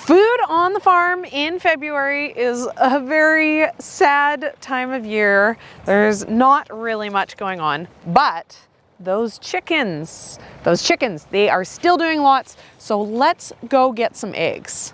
Food on the farm in February is a very sad time of year. There's not really much going on, but those chickens, they are still doing lots. So let's go get some eggs.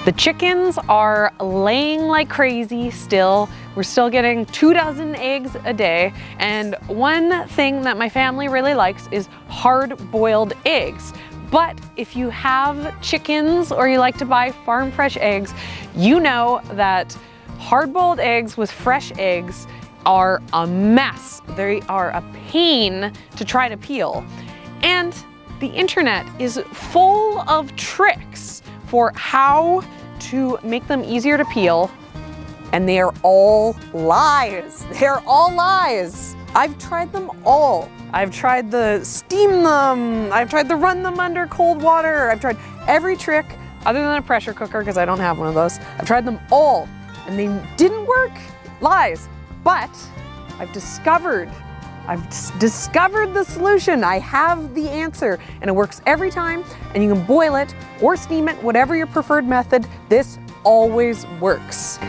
The chickens are laying like crazy still. We're still getting 24 eggs a day. And one thing that my family really likes is hard-boiled eggs. But if you have chickens or you like to buy farm fresh eggs, you know that hard-boiled eggs with fresh eggs are a mess. They are a pain to try to peel. And the internet is full of tricks for how to make them easier to peel, and they are all lies. They're all lies. I've tried them all. I've tried the steam them. I've tried to run them under cold water. I've tried every trick other than a pressure cooker because I don't have one of those. I've tried them all and they didn't work. Lies. But I've discovered the solution. I have the answer and it works every time, and you can boil it or steam it, whatever your preferred method. This always works.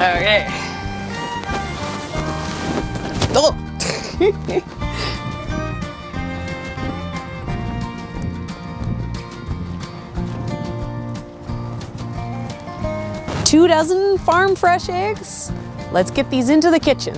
Okay. Oh. 24 farm fresh eggs. Let's get these into the kitchen.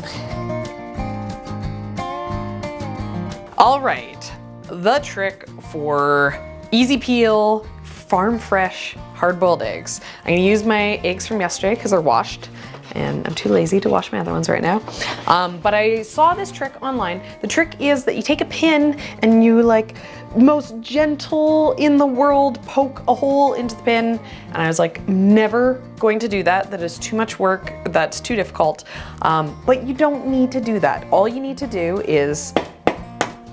All right, the trick for easy peel, farm fresh, hard-boiled eggs. I'm gonna use my eggs from yesterday because they're washed, and I'm too lazy to wash my other ones right now. But I saw this trick online. The trick is that you take a pin and you, like, most gentle in the world, poke a hole into the pin. And I was like, never going to do that. That is too much work. That's too difficult. But you don't need to do that. All you need to do is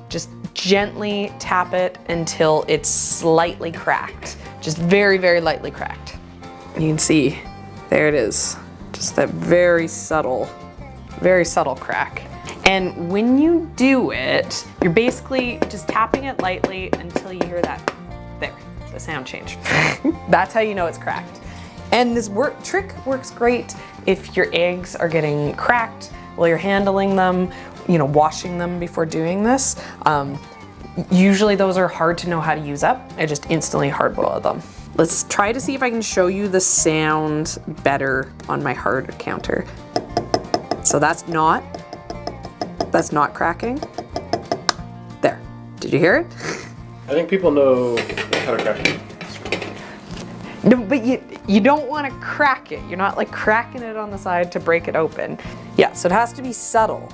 just gently tap it until it's slightly cracked. Just very, very lightly cracked. You can see, there it is. Just that very subtle crack. And when you do it, you're basically just tapping it lightly until you hear that, there, the sound change. That's how you know it's cracked. And this trick works great if your eggs are getting cracked while you're handling them, you know, washing them before doing this. Usually those are hard to know how to use up. I just instantly hard boil them. Let's try to see if I can show you the sound better on my hard counter. So that's not cracking. There, did you hear it? I think people know how to crack it. No, but you don't want to crack it. You're not like cracking it on the side to break it open. Yeah, so it has to be subtle.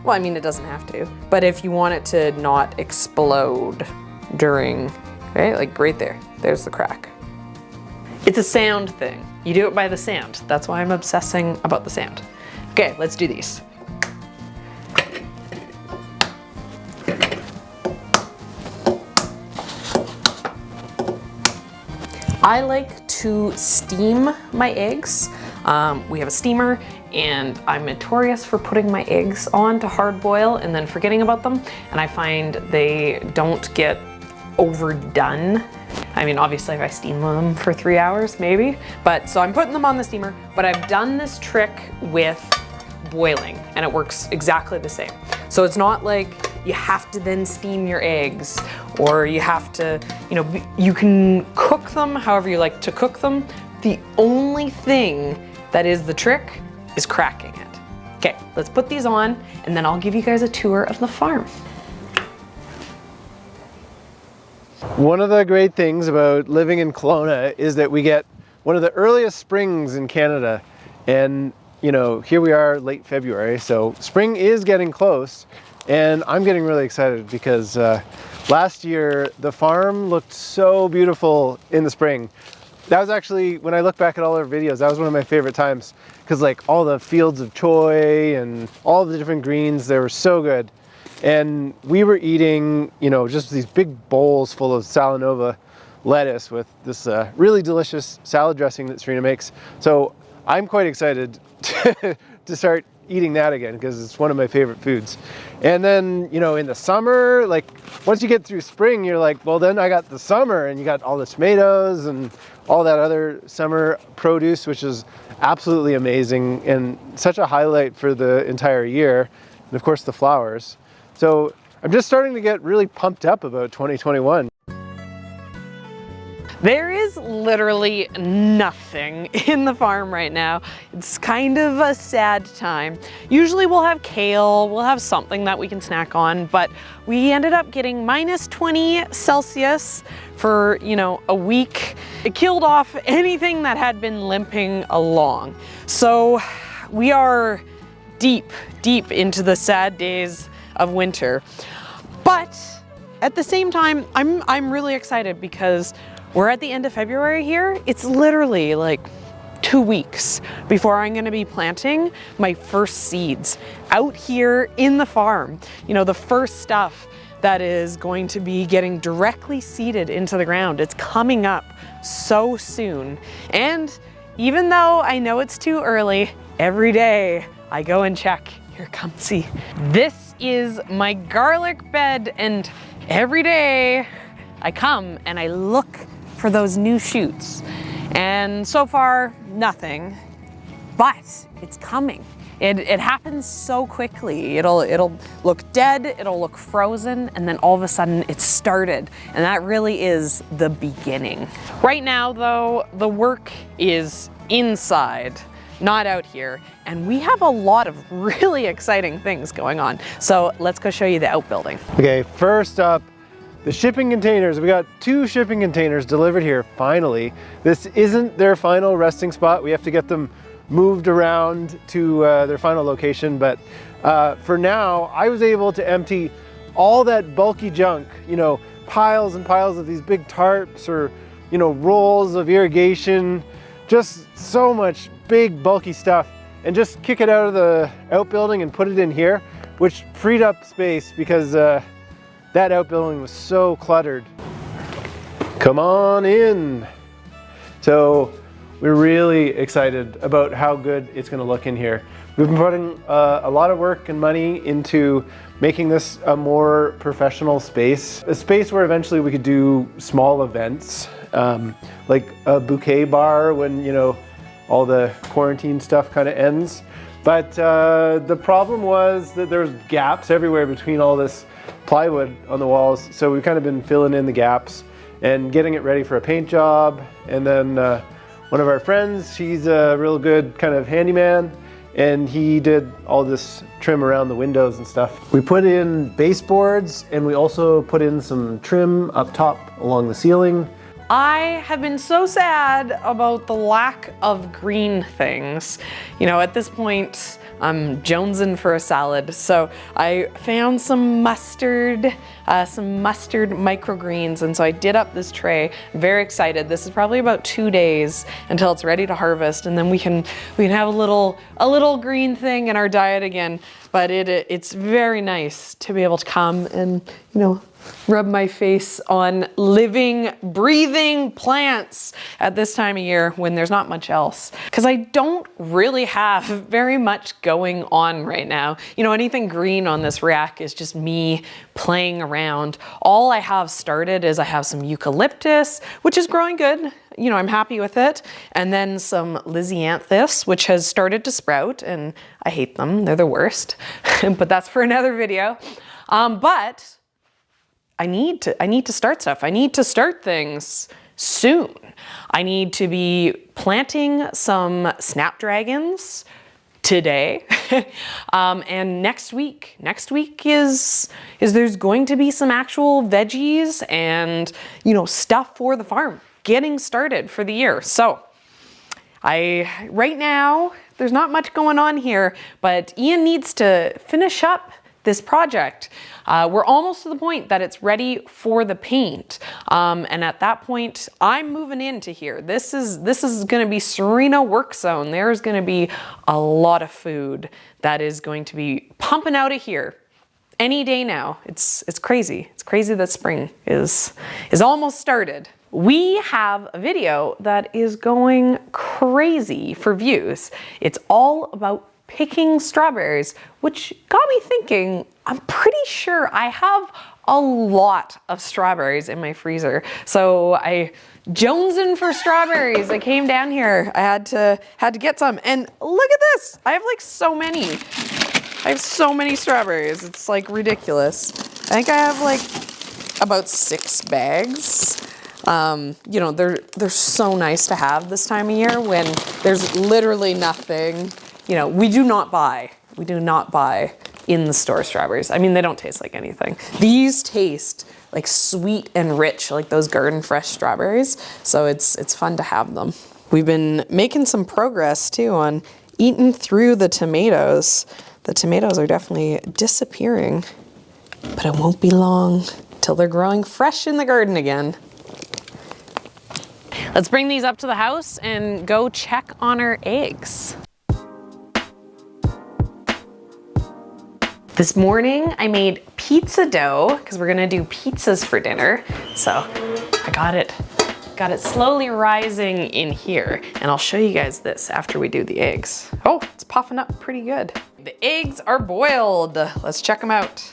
Well, I mean, it doesn't have to, but if you want it to not explode during, okay, like right there, there's the crack. It's a sound thing. You do it by the sound. That's why I'm obsessing about the sound. Okay, let's do these. I like to steam my eggs. We have a steamer, and I'm notorious for putting my eggs on to hard boil and then forgetting about them. And I find they don't get overdone. I mean, obviously if I steam them for 3 hours, maybe. But so I'm putting them on the steamer, but I've done this trick with boiling and it works exactly the same. So it's not like you have to then steam your eggs, or you have to, you know, you can cook them however you like to cook them. The only thing that is the trick is cracking it. Okay, let's put these on and then I'll give you guys a tour of the farm. One of the great things about living in Kelowna is that we get one of the earliest springs in Canada. And, you know, here we are late February, so spring is getting close. And I'm getting really excited because last year the farm looked so beautiful in the spring. That was actually, when I look back at all our videos, that was one of my favorite times, because like all the fields of choy and all the different greens, they were so good. And we were eating, you know, just these big bowls full of Salanova lettuce with this really delicious salad dressing that Serena makes. So I'm quite excited to start eating that again because it's one of my favorite foods. And then, you know, in the summer, like once you get through spring, you're like, well, then I got the summer, and you got all the tomatoes and all that other summer produce, which is absolutely amazing and such a highlight for the entire year. And of course the flowers. So I'm just starting to get really pumped up about 2021. There is literally nothing in the farm right now. It's kind of a sad time. Usually we'll have kale, we'll have something that we can snack on, but we ended up getting minus 20 Celsius for, you know, a week. It killed off anything that had been limping along. So we are deep into the sad days of winter. But at the same time, I'm really excited because we're at the end of February here. It's literally like 2 weeks before I'm gonna be planting my first seeds out here in the farm. You know, the first stuff that is going to be getting directly seeded into the ground. It's coming up so soon. And even though I know it's too early, every day I go and check. Here, come see. This is my garlic bed, and every day I come and I look for those new shoots. And so far, nothing, but it's coming. It happens so quickly. It'll look dead, it'll look frozen, and then all of a sudden it started. And that really is the beginning. Right now though, the work is inside, not out here. And we have a lot of really exciting things going on. So let's go show you the outbuilding. Okay, first up, the shipping containers. We got 2 shipping containers delivered here, finally. This isn't their final resting spot. We have to get them moved around to their final location, but for now, I was able to empty all that bulky junk, you know, piles and piles of these big tarps or, you know, rolls of irrigation, just so much big bulky stuff, and just kick it out of the outbuilding and put it in here, which freed up space because that outbuilding was so cluttered. Come on in. So we're really excited about how good it's going to look in here. We've been putting a lot of work and money into making this a more professional space. A space where eventually we could do small events, like a bouquet bar when, you know, all the quarantine stuff kind of ends. But the problem was that there's gaps everywhere between all this plywood on the walls. So we've kind of been filling in the gaps and getting it ready for a paint job. And then one of our friends, he's a real good kind of handyman, and he did all this trim around the windows and stuff. We put in baseboards, and we also put in some trim up top along the ceiling. I have been so sad about the lack of green things. You know, at this point, I'm jonesing for a salad. So I found some mustard microgreens. And so I did up this tray. I'm very excited. This is probably about 2 days until it's ready to harvest. And then we can have a little green thing in our diet again. But it's very nice to be able to come and, you know, rub my face on living, breathing plants at this time of year when there's not much else. Because I don't really have very much going on right now. You know, anything green on this rack is just me playing around. All I have started is I have some eucalyptus, which is growing good. You know, I'm happy with it. And then some lisianthus, which has started to sprout, and I hate them. They're the worst. But that's for another video. But I need to start stuff. I need to start things soon. I need to be planting some snapdragons today. And next week is there's going to be some actual veggies and, you know, stuff for the farm getting started for the year. So right now, there's not much going on here, but Ian needs to finish up this project. We're almost to the point that it's ready for the paint. And at that point, I'm moving into here. This is gonna be Serena work zone. There's gonna be a lot of food that is going to be pumping out of here any day now. It's crazy. It's crazy that spring is almost started. we have a video that is going crazy for views. It's all about picking strawberries, which got me thinking, I'm pretty sure I have a lot of strawberries in my freezer. So I jonesing for strawberries. I came down here. I had to get some. And look at this. I have like so many. I have so many strawberries. It's like ridiculous. I think I have like about 6 bags. You know, they're so nice to have this time of year when there's literally nothing. You know, we do not buy in the store strawberries. I mean, they don't taste like anything. These taste like sweet and rich, like those garden fresh strawberries. So it's fun to have them. We've been making some progress too on eating through the tomatoes. The tomatoes are definitely disappearing, but it won't be long till they're growing fresh in the garden again. Let's bring these up to the house and go check on our eggs. This morning I made pizza dough because we're gonna do pizzas for dinner. So I got it slowly rising in here, and I'll show you guys this after we do the eggs. Oh, it's puffing up pretty good. The eggs are boiled. Let's check them out.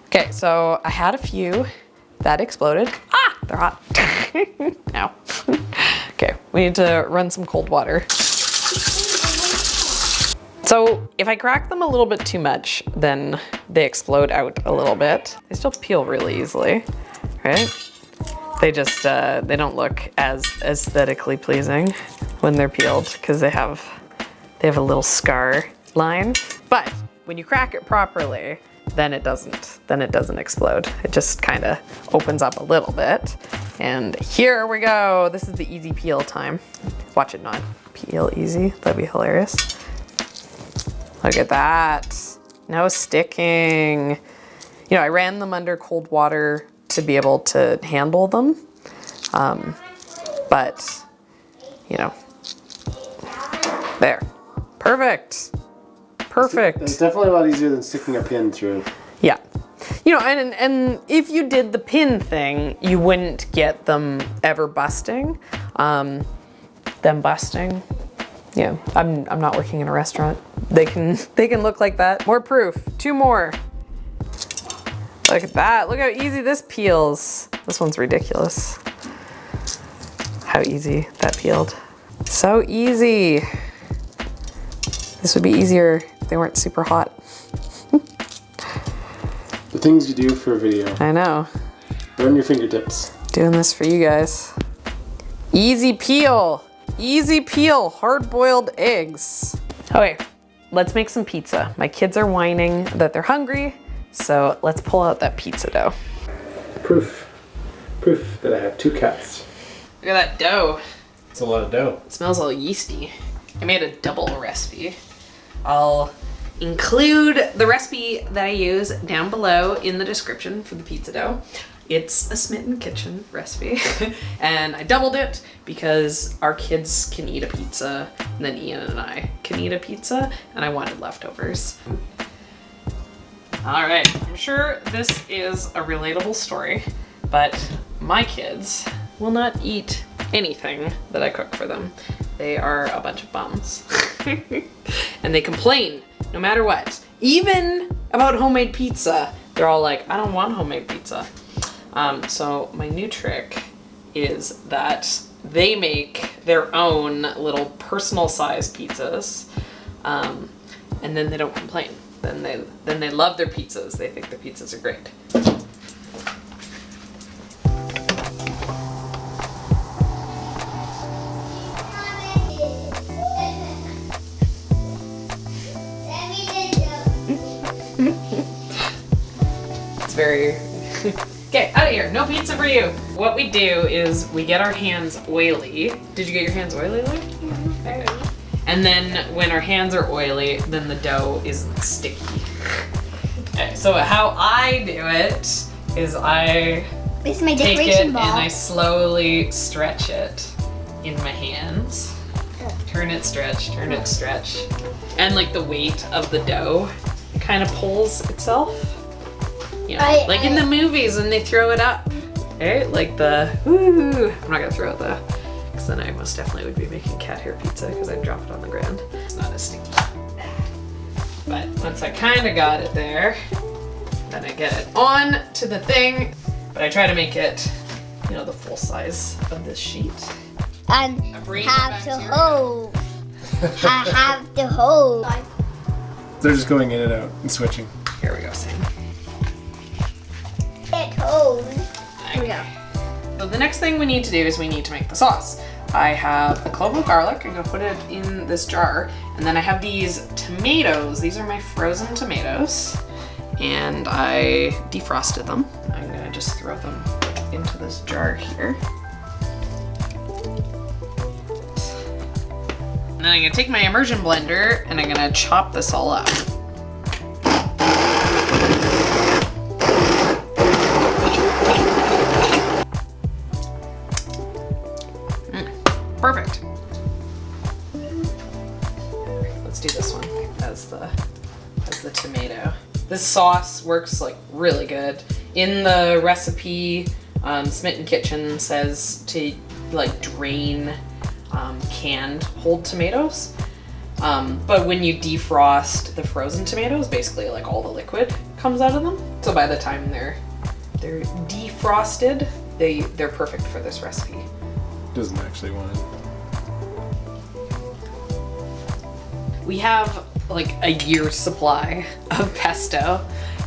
Okay, so I had a few that exploded. Ah, they're hot. Ow. Okay, we need to run some cold water. So if I crack them a little bit too much, then they explode out a little bit. They still peel really easily, right? They just, they don't look as aesthetically pleasing when they're peeled because they have a little scar line. But when you crack it properly, then it doesn't explode. It just kind of opens up a little bit. And here we go. This is the easy peel time. Watch it not peel easy. That'd be hilarious. Look at that. No sticking. You know, I ran them under cold water to be able to handle them. But, you know, there. Perfect. Perfect. It's definitely a lot easier than sticking a pin through. Yeah. You know, and if you did the pin thing, you wouldn't get them ever busting. Them busting. Yeah, I'm not working in a restaurant. They can look like that. More proof. 2 more. Look at that. Look how easy this peels. This one's ridiculous. How easy that peeled. So easy. This would be easier if they weren't super hot. The things you do for a video. I know. Burn your fingertips. Doing this for you guys. Easy peel. Easy peel, hard-boiled eggs. Okay, let's make some pizza. My kids are whining that they're hungry, so let's pull out that pizza dough. Proof that I have 2 cuts. Look at that dough. It's a lot of dough. It smells all yeasty. I made a double recipe. I'll include the recipe that I use down below in the description for the pizza dough. It's a Smitten Kitchen recipe, and I doubled it because our kids can eat a pizza, and then Ian and I can eat a pizza, and I wanted leftovers. All right, I'm sure this is a relatable story, but my kids will not eat anything that I cook for them. They are a bunch of bums, and they complain no matter what. Even about homemade pizza, they're all like, I don't want homemade pizza. So my new trick is that they make their own little personal size pizzas, and then they don't complain. Then they love their pizzas. They think their pizzas are great. It's very... Okay, out of here. No pizza for you. What we do is we get our hands oily. Did you get your hands oily, Lou? Okay. And then when our hands are oily, then the dough is sticky. Okay, so how I do it is I This is my take it decoration and ball. I slowly stretch it in my hands. Turn it, stretch, turn it, stretch. And like the weight of the dough kind of pulls itself. You know, like in the movies when they throw it up. Okay, like the, ooh, I'm not gonna throw it though, because then I most definitely would be making cat hair pizza because I'd drop it on the ground. It's not as sticky. But once I kind of got it there, then I get it on to the thing, but I try to make it, you know, the full size of this sheet. And have to hold. I have to hold. They're just going in and out and switching. Here we go, Sam. It holds. Here we go. So the next thing we need to do is we need to make the sauce. I have a clove of garlic. I'm gonna put it in this jar. And then I have these tomatoes. These are my frozen tomatoes. And I defrosted them. I'm gonna just throw them into this jar here. And then I'm gonna take my immersion blender and I'm gonna chop this all up. Perfect. Let's do this one as the tomato. This sauce works like really good. In the recipe, Smitten Kitchen says to like drain canned whole tomatoes. But when you defrost the frozen tomatoes, basically like all the liquid comes out of them. So by the time they're defrosted, they're perfect for this recipe. Doesn't actually want it. We have like a year's supply of pesto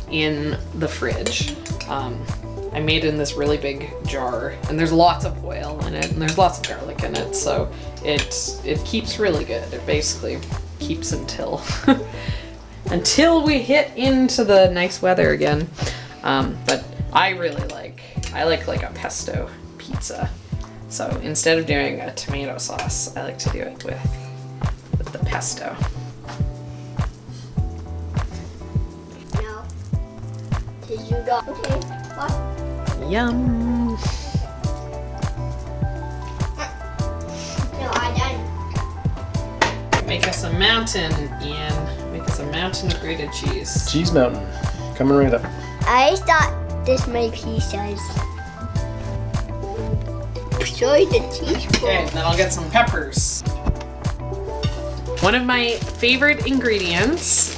in the fridge. I made it in this really big jar, and there's lots of oil in it, and there's lots of garlic in it, so it keeps really good. It basically keeps until we hit into the nice weather again. But I like a pesto pizza. So instead of doing a tomato sauce, I like to do it with the pesto. No. Did you go? Okay. What? Yum. No, I done. Make us a mountain, Ian. Make us a mountain of grated cheese. Cheese mountain. Coming right up. I thought this many pieces. Show the cheese. Okay, then I'll get some peppers. One of my favorite ingredients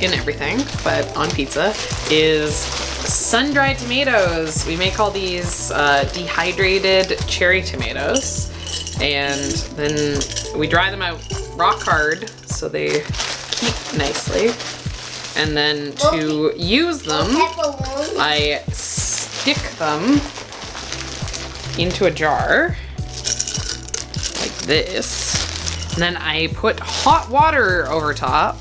in everything, but on pizza, is sun-dried tomatoes. We may call these dehydrated cherry tomatoes. And then we dry them out rock hard so they keep nicely. And then to use them, I stick them into a jar like this. And then I put hot water over top.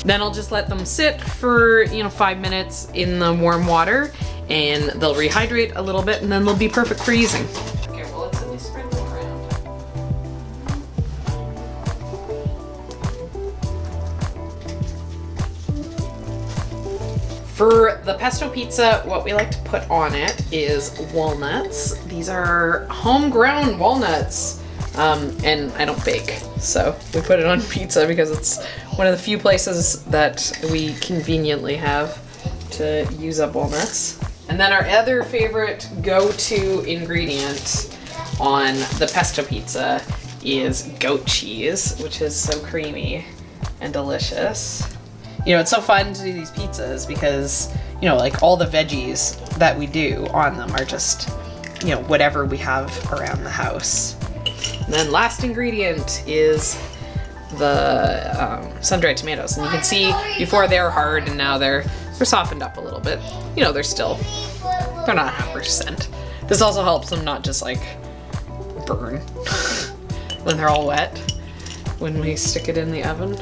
Then I'll just let them sit for 5 minutes in the warm water, and they'll rehydrate a little bit, and then they'll be perfect for using. Okay, well, let's at least spread them around. For the pesto pizza, what we like to put on it is walnuts. These are homegrown walnuts. And I don't bake, so we put it on pizza because it's one of the few places that we conveniently have to use up walnuts. And then our other favorite go-to ingredient on the pesto pizza is goat cheese, which is so creamy and delicious. It's so fun to do these pizzas because, like all the veggies that we do on them are just, whatever we have around the house. And then last ingredient is the sun-dried tomatoes. And you can see before they were hard and now they're softened up a little bit. They're not 100%. This also helps them not just like burn when they're all wet when we stick it in the oven.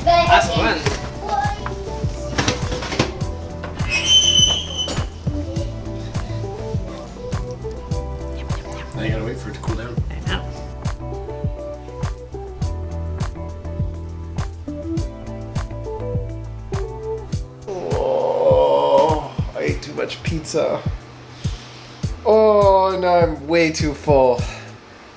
Last one. pizza. Oh, now I'm way too full.